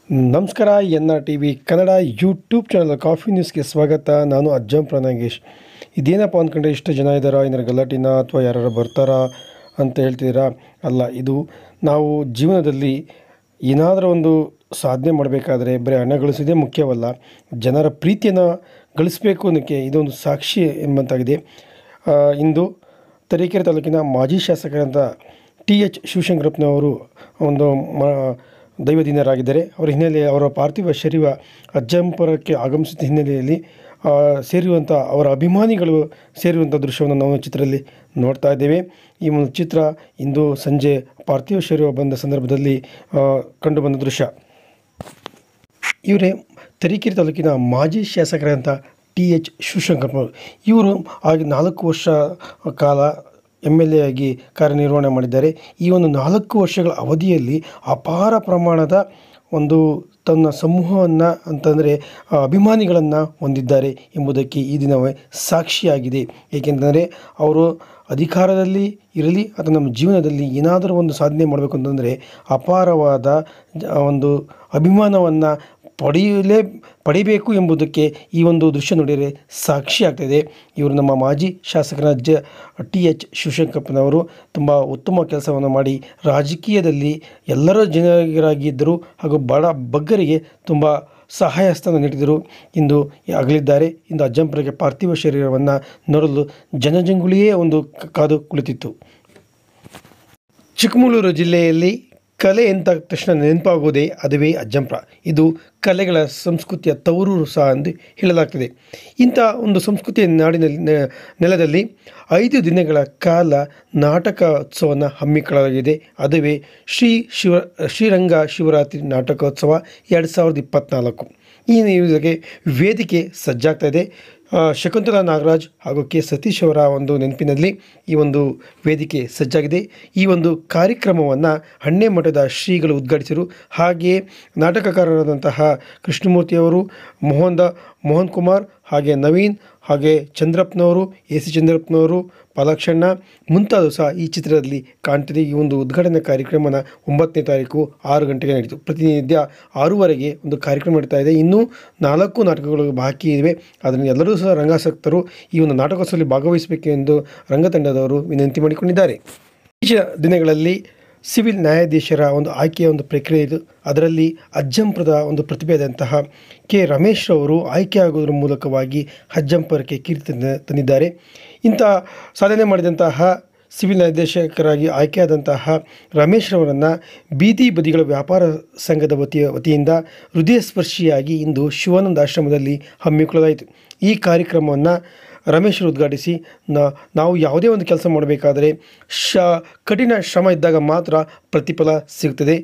ನಮಸ್ಕಾರ NRTV Kannada YouTube channel coffee ನ್ಯೂಸ್ಗೆ ಸ್ವಾಗತ. ನಾನು ಅಜ್ಜಂಪುರ ನಾಗೇಶ್. ಇದೇನಪ್ಪ ಅಂದ್ಕೊಂಡ್ರೆ ಇಷ್ಟು ಜನ ಇದ್ದಾರಾ, ಏನಾರು ಗಲಾಟಿನ ಅಥವಾ ಯಾರು ಬರ್ತಾರಾ ಅಂತ ಹೇಳ್ತಿದ್ದೀರಾ? ಅಲ್ಲ, ಇದು ನಾವು ಜೀವನದಲ್ಲಿ ಏನಾದರೂ ಒಂದು ಸಾಧನೆ ಮಾಡಬೇಕಾದ್ರೆ ಬರೀ ಹಣ ಗಳಿಸೋದೇ ಮುಖ್ಯವಲ್ಲ, ಜನರ ಪ್ರೀತಿಯನ್ನು ಗಳಿಸಬೇಕು ಅನ್ನೋಕ್ಕೆ ಇದೊಂದು ಸಾಕ್ಷಿ ಎಂಬಂತಾಗಿದೆ. ಇಂದು ತರೀಕೆರೆ ತಾಲೂಕಿನ ಮಾಜಿ ಶಾಸಕರಾದ TH ಶಿವಶಂಕರಪ್ಪನವರು ಒಂದು ದೈವದಿಂದರಾಗಿದ್ದಾರೆ. ಅವರ ಹಿನ್ನೆಲೆ ಅವರ ಪಾರ್ಥಿವ ಶರೀರ ಅಜ್ಜಂಪುರಕ್ಕೆ ಆಗಮಿಸಿದ ಹಿನ್ನೆಲೆಯಲ್ಲಿ ಸೇರಿರುವಂಥ ಅವರ ಅಭಿಮಾನಿಗಳು ಸೇರಿರುವಂಥ ದೃಶ್ಯವನ್ನು ನಾವು ಚಿತ್ರದಲ್ಲಿ ನೋಡ್ತಾ ಇದ್ದೇವೆ. ಈ ಒಂದು ಚಿತ್ರ ಇಂದು ಸಂಜೆ ಪಾರ್ಥಿವ ಶರೀರ ಬಂದ ಸಂದರ್ಭದಲ್ಲಿ ಕಂಡುಬಂದ ದೃಶ್ಯ. ಇವರೇ ತರೀಕೆರೆ ತಾಲೂಕಿನ ಮಾಜಿ ಶಾಸಕರಾದಂಥ TH ಶಿವಶಂಕರಪ್ಪನವರು. ಇವರು ಆಗಿ 4 ವರ್ಷ ಕಾಲ MLA ಆಗಿ ಕಾರ್ಯನಿರ್ವಹಣೆ ಮಾಡಿದ್ದಾರೆ. ಈ ಒಂದು 4 ವರ್ಷಗಳ ಅವಧಿಯಲ್ಲಿ ಅಪಾರ ಪ್ರಮಾಣದ ಒಂದು ತನ್ನ ಸಮೂಹವನ್ನು ಅಂತಂದರೆ ಅಭಿಮಾನಿಗಳನ್ನು ಹೊಂದಿದ್ದಾರೆ ಎಂಬುದಕ್ಕೆ ಈ ದಿನವೇ ಸಾಕ್ಷಿಯಾಗಿದೆ. ಏಕೆಂದರೆ ಅವರು ಅಧಿಕಾರದಲ್ಲಿ ಇರಲಿ ಅಥವಾ ನಮ್ಮ ಜೀವನದಲ್ಲಿ ಏನಾದರೂ ಒಂದು ಸಾಧನೆ ಮಾಡಬೇಕು ಅಂತಂದರೆ ಅಪಾರವಾದ ಒಂದು ಅಭಿಮಾನವನ್ನು ಪಡಿಬೇಕು ಎಂಬುದಕ್ಕೆ ಈ ಒಂದು ದೃಶ್ಯ ನೋಡಿದರೆ ಸಾಕ್ಷಿ ಆಗ್ತಾಯಿದೆ. ಇವರು ನಮ್ಮ ಮಾಜಿ ಶಾಸಕರ TH ಶಿವಶಂಕರಪ್ಪನವರು ತುಂಬ ಉತ್ತಮ ಕೆಲಸವನ್ನು ಮಾಡಿ ರಾಜಕೀಯದಲ್ಲಿ ಎಲ್ಲರ ಜನರಾಗಿದ್ದರು ಹಾಗೂ ಬಡ ಬಗ್ಗರಿಗೆ ತುಂಬ ಸಹಾಯ ಹಸ್ತನ ನೀಡಿದರು. ಇಂದು ಅಗಲಿದ್ದಾರೆ. ಇಂದು ಅಜ್ಜಂಪುರಕ್ಕೆ ಪಾರ್ಥಿವ ಶರೀರವನ್ನು ನೋಡಲು ಜನಜಂಗುಳಿಯೇ ಒಂದು ಕಾದು ಕುಳಿತಿತ್ತು. ಚಿಕ್ಕಮಗಳೂರು ಜಿಲ್ಲೆಯಲ್ಲಿ ಕಲೆ ಎಂದ ತಕ್ಷಣ ನೆನಪಾಗುವುದೇ ಅದುವೇ ಅಜ್ಜಂಪುರ. ಇದು ಕಲೆಗಳ ಸಂಸ್ಕೃತಿಯ ತವರೂರು ಸಹ ಎಂದು ಹೇಳಲಾಗ್ತದೆ. ಇಂಥ ಒಂದು ಸಂಸ್ಕೃತಿಯ ನೆಲದಲ್ಲಿ 5 ದಿನಗಳ ಕಾಲ ನಾಟಕೋತ್ಸವವನ್ನು ಹಮ್ಮಿಕೊಳ್ಳಲಾಗಿದೆ. ಅದುವೇ ಶ್ರೀರಂಗ ಶಿವರಾತ್ರಿ ನಾಟಕೋತ್ಸವ 2024. ಈ ಇದಕ್ಕೆ ವೇದಿಕೆ ಸಜ್ಜಾಗ್ತಾ ಇದೆ. ಶಕುಂತಲಾ ನಾಗರಾಜ್ ಹಾಗೂ K ಸತೀಶ್ ಅವರ ಒಂದು ನೆನಪಿನಲ್ಲಿ ಈ ಒಂದು ವೇದಿಕೆ ಸಜ್ಜಾಗಿದೆ. ಈ ಒಂದು ಕಾರ್ಯಕ್ರಮವನ್ನು ಹಣ್ಣೆಮಠದ ಶ್ರೀಗಳು ಉದ್ಘಾಟಿಸಿದರು. ಹಾಗೆಯೇ ನಾಟಕಕಾರರಾದಂತಹ ಕೃಷ್ಣಮೂರ್ತಿಯವರು, ಮೋಹನ್ ಕುಮಾರ್, ಹಾಗೆ ನವೀನ್, ಹಾಗೆ ಚಂದ್ರಪ್ಪನವರು, AC ಚಂದ್ರಪ್ಪನವರು, ಪಾಲಾಕ್ಷಣ್ಣ ಮುಂತಾದವು ಸಹ ಈ ಚಿತ್ರದಲ್ಲಿ ಕಾಣ್ತಿದೆ. ಈ ಒಂದು ಉದ್ಘಾಟನಾ ಕಾರ್ಯಕ್ರಮನ 9ನೇ ತಾರೀಕು 6 ಗಂಟೆಗೆ ನಡೀತು. ಪ್ರತಿನಿತ್ಯ 6ವರೆಗೆ ಒಂದು ಕಾರ್ಯಕ್ರಮ ನಡೀತಾ ಇದೆ. ಇನ್ನೂ 4 ನಾಟಕಗಳು ಬಾಕಿ ಇವೆ. ಅದನ್ನು ಎಲ್ಲರೂ ಸಹ ರಂಗಾಸಕ್ತರು ಈ ಒಂದು ನಾಟಕೋತ್ಸವದಲ್ಲಿ ಭಾಗವಹಿಸಬೇಕೆಂದು ರಂಗತಂಡದವರು ವಿನಂತಿ ಮಾಡಿಕೊಂಡಿದ್ದಾರೆ. ಇತ್ತೀಚಿನ ದಿನಗಳಲ್ಲಿ ಸಿವಿಲ್ ನ್ಯಾಯಾಧೀಶರ ಒಂದು ಆಯ್ಕೆಯ ಒಂದು ಪ್ರಕ್ರಿಯೆ ಇದು. ಅದರಲ್ಲಿ ಅಜ್ಜಂಪುರದ ಒಂದು ಪ್ರತಿಭೆಯಾದಂತಹ K ರಮೇಶ್ ಅವರು ಆಯ್ಕೆಯಾಗುವುದರ ಮೂಲಕವಾಗಿ ಅಜ್ಜಂಪುರಕ್ಕೆ ಕೀರ್ತಿ ತಂದಿದ್ದಾರೆ. ಇಂಥ ಸಾಧನೆ ಮಾಡಿದಂತಹ ಸಿವಿಲ್ ನ್ಯಾಯಾಧೀಶಕರಾಗಿ ಆಯ್ಕೆಯಾದಂತಹ ರಮೇಶ್ ರವರನ್ನು ಬೀದಿ ಬದಿಗಳ ವ್ಯಾಪಾರ ಸಂಘದ ವತಿಯಿಂದ ಹೃದಯ ಸ್ಪರ್ಶಿಯಾಗಿ ಇಂದು ಶಿವಾನಂದ ಆಶ್ರಮದಲ್ಲಿ ಹಮ್ಮಿಕೊಳ್ಳಲಾಯಿತು. ಈ ಕಾರ್ಯಕ್ರಮವನ್ನು ರಮೇಶರು ಉದ್ಘಾಟಿಸಿ ನಾವು ಯಾವುದೇ ಒಂದು ಕೆಲಸ ಮಾಡಬೇಕಾದರೆ ಕಠಿಣ ಶ್ರಮ ಇದ್ದಾಗ ಮಾತ್ರ ಪ್ರತಿಫಲ ಸಿಗುತ್ತದೆ.